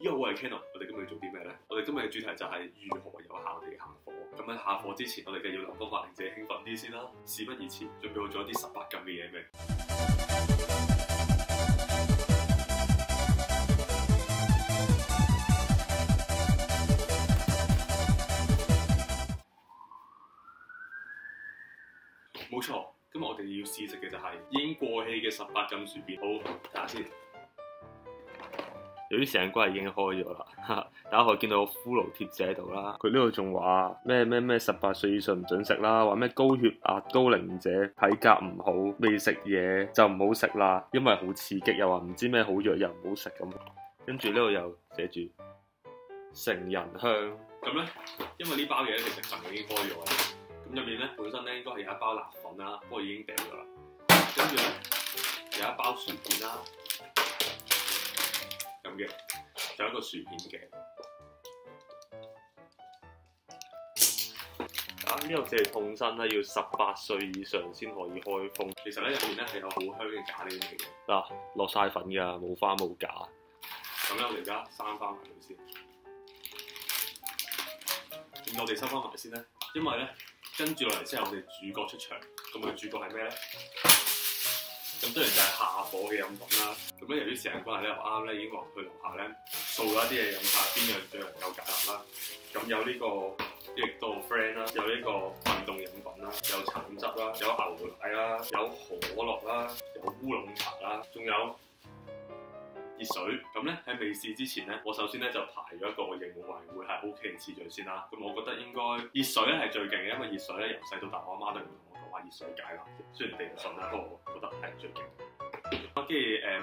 Yo， 我係 Kenneth， 我哋今日要做啲咩咧？我哋今日嘅主題就係如何有效地下課。咁喺下課之前，我哋梗係要諗方法令自己興奮啲先啦。事不宜遲，準備好咗一啲18禁嘅嘢未？冇錯，今日我哋要試食嘅就係已經過氣嘅18禁薯片。好，睇下先。由於時間關係已經開咗啦，大家可以見到個骷髏貼紙喺度啦。佢呢度仲話咩18歲以上唔準食啦，話咩高血壓、高齡者、體格唔好、未食嘢就唔好食啦，因為好刺激，又話唔知咩好藥又唔好食咁。跟住呢度又寫住成人香。咁咧，因為呢包嘢咧其實份已經開咗啦。咁入面咧本身咧應該係有一包辣粉啦，不過已經掉咗啦。跟住咧有一包薯片啦。咁嘅，仲有一個薯片嘅。呢度寫住痛身啦，要18歲以上先可以開封。其實咧入面咧係有好香嘅咖喱味嘅。嗱，落晒粉㗎，冇花冇假。咁咧我哋而家閂翻埋佢先。點解我哋收翻埋先咧？因為咧跟住落嚟之後我哋主角出場。咁佢主角係咩咧？咁當然就係下火嘅飲品啦。咁咧由於時間關係咧，我啱咧已經落去樓下咧掃咗一啲嘢飲下，邊樣最能夠解辣啦。咁有呢個益力多 friend 啦，有呢個運動飲品啦，有橙汁啦，有牛奶啦，有可樂啦，有烏龍茶啦，仲有熱水。咁咧喺未試之前咧，我首先咧就排咗一個我認為會係 OK 嘅次序先啦。咁我覺得應該熱水咧係最勁嘅，因為熱水咧由細到大我阿媽都唔同我講話熱水解辣嘅，雖然你唔信啦，不過我覺得係最勁。跟住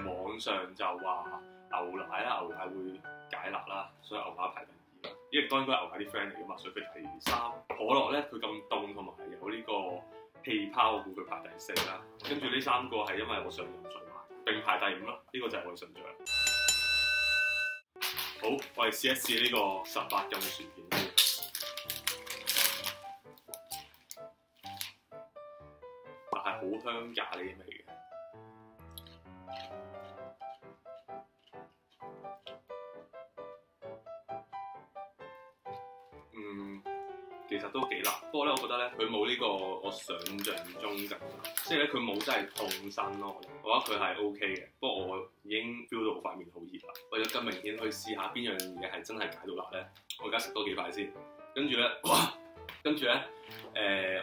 網上就話牛奶啦，牛奶會解辣啦，所以牛奶排第2啦。益力多應該牛奶啲 friend 嚟㗎嘛，所以佢第3。可樂咧佢咁凍同埋有呢個氣泡，我估佢排第4啦。跟住呢3個係因為我想飲水嘛，並排第5啦。呢個就係我嘅順序。好，我哋試一試呢個18禁薯片先。但係好香咖喱味嘅。其實都幾辣，不過咧，我覺得咧，佢冇呢個我想像中咁辣，即係咧佢冇真係痛身咯。我覺得佢係 OK 嘅，不過我已經 feel 到塊面好熱啦。為咗更明顯去試下邊樣嘢係真係解到辣咧，我而家食多幾塊先。跟住咧，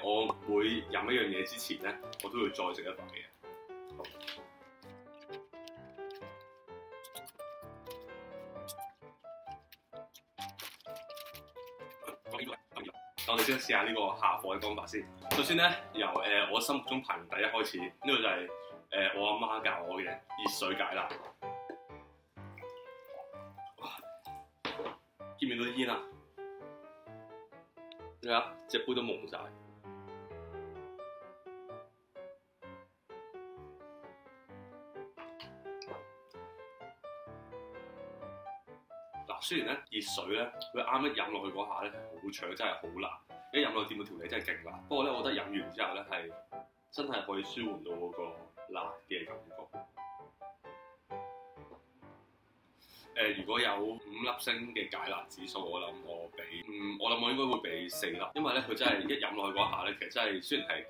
我每飲一樣嘢之前咧，我都會再食一塊嘅。我哋先試下呢個下課嘅方法先。首先咧，由我心目中排名第1開始，呢個就係我阿媽教我嘅熱水解辣。見唔見到啲煙啊？你睇下，隻杯都蒙晒。嗱，雖然咧熱水咧，佢啱一飲落去嗰下咧係好搶，真係好辣。一飲落掂到條脷真係勁辣。不過咧，我覺得飲完之後咧係真係可以舒緩到嗰個辣嘅感覺。如果有5粒星嘅解辣指數，我諗我應該會俾4粒，因為咧佢真係一飲落去嗰下咧，其實真係雖然係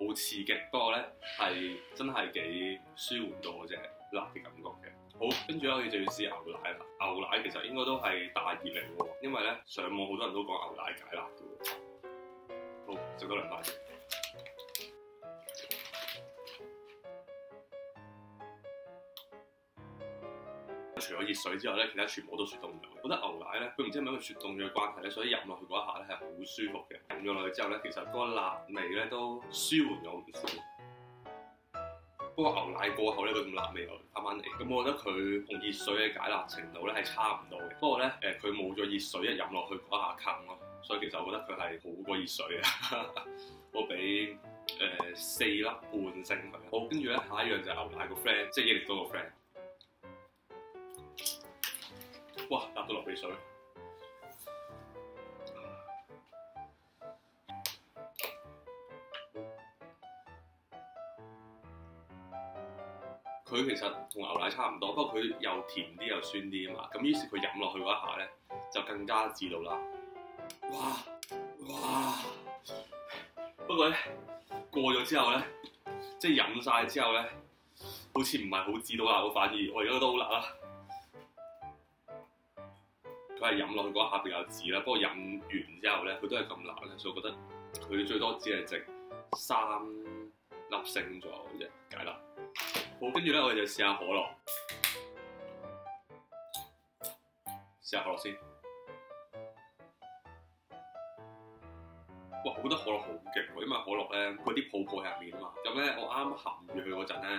好刺激，不過咧係真係幾舒緩到嗰隻辣嘅感覺嘅。好，跟住咧我哋就要試牛奶啦。牛奶其實應該都係大熱嚟喎，因為咧上網好多人都講牛奶解辣嘅喎。好，食多2塊先。除咗熱水之外咧，其他全部都雪凍咗。我覺得牛奶咧，佢唔知係咪因為雪凍咗嘅關係咧，所以飲落去嗰一下咧係好舒服嘅。飲咗落去之後咧，其實嗰個辣味咧都舒緩咗唔少。不過牛奶過後咧，嗰種辣味又翻返嚟。咁我覺得佢同熱水嘅解辣程度咧係差唔多嘅。不過咧，佢冇咗熱水一飲落去嗰一下坑咯，所以其實我覺得佢係好過熱水啊。我俾4粒半星佢。好，跟住咧下一樣就係牛奶個 friend，即係益力多個 friend。哇！辣到流鼻水。佢其實同牛奶差唔多，不過佢又甜啲又酸啲啊嘛。咁於是佢飲落去嗰一下咧，就更加知道啦。哇！不過咧過咗之後咧，即係飲晒之後咧，好似唔係好知道辣，反而我而家覺得好辣啦。佢係飲落去嗰一下比較止啦，不過飲完之後咧，佢都係咁辣咧，所以我覺得佢最多只係值3粒星左右嘅啫，解辣。好，跟住咧我哋就試下可樂，試下可樂先。哇！我覺得可樂好勁喎，因為可樂咧嗰啲泡泡喺入面啊嘛。咁咧我啱含住佢嗰陣咧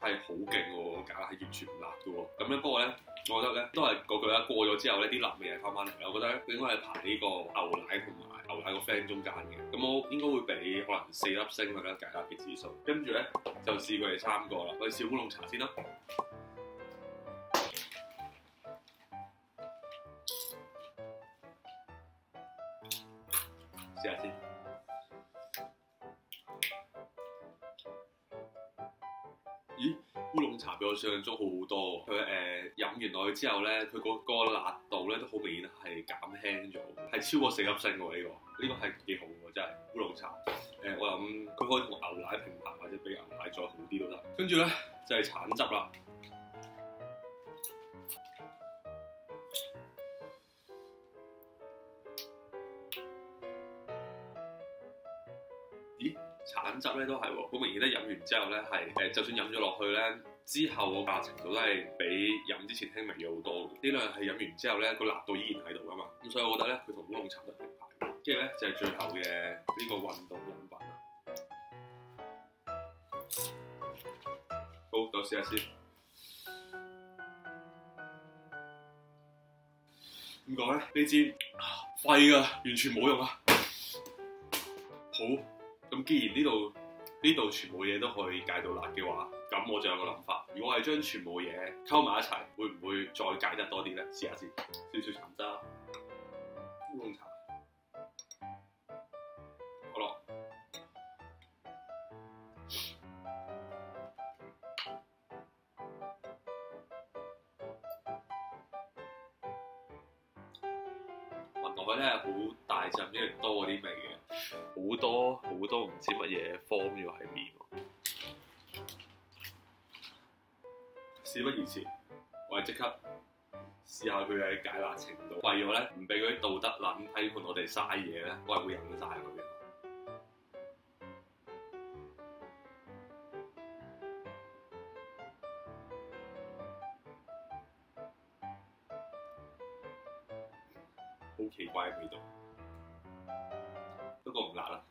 係好勁喎，解辣係完全唔辣嘅喎。咁咧不過咧，我覺得咧都係嗰句啦，過咗之後咧啲辣味係翻返嚟啦。我覺得應該係排呢個牛奶同埋牛奶個 friend 中間嘅。咁我應該會俾可能4粒星佢啦，解辣嘅指數。跟住咧就試佢哋3個啦，我哋試烏龍茶先啦。試下先。咦？烏龍茶比我想象中好好多喎。佢飲完落去之後咧，佢嗰個辣度咧都好明顯係減輕咗，係超過4粒星喎呢個。呢個係幾好喎，真係烏龍茶。我諗佢可以同牛奶平衡，或者比牛奶再好啲都得。跟住咧就係橙汁啦。咦？橙汁咧都係喎，好明顯咧飲完之後咧係就算飲咗落去咧，之後個價程度都係比飲之前輕微咗好多。呢兩係飲完之後咧個辣度依然喺度噶嘛，咁所以我覺得咧佢同烏龍茶都平排。跟住咧就係最後嘅呢個運動飲品啦。好，就試下先。點講咧？呢支廢㗎，完全冇用啊！好。咁既然呢度全部嘢都可以戒到辣嘅話，咁我就有個諗法。如果我係將全部嘢溝埋一齊，會唔會再戒得多啲咧？試下先，少少橙汁、烏龍茶、可樂。聞落去咧係好大陣，因為多嗰啲味嘅。好多唔知乜嘢 form 咗喺面喎。事不宜遲，我係即刻試下佢嘅解辣程度。為咗咧唔俾嗰啲道德撚批判我哋嘥嘢咧，我係會飲晒佢嘅。好奇怪嘅味道，不過唔辣啦。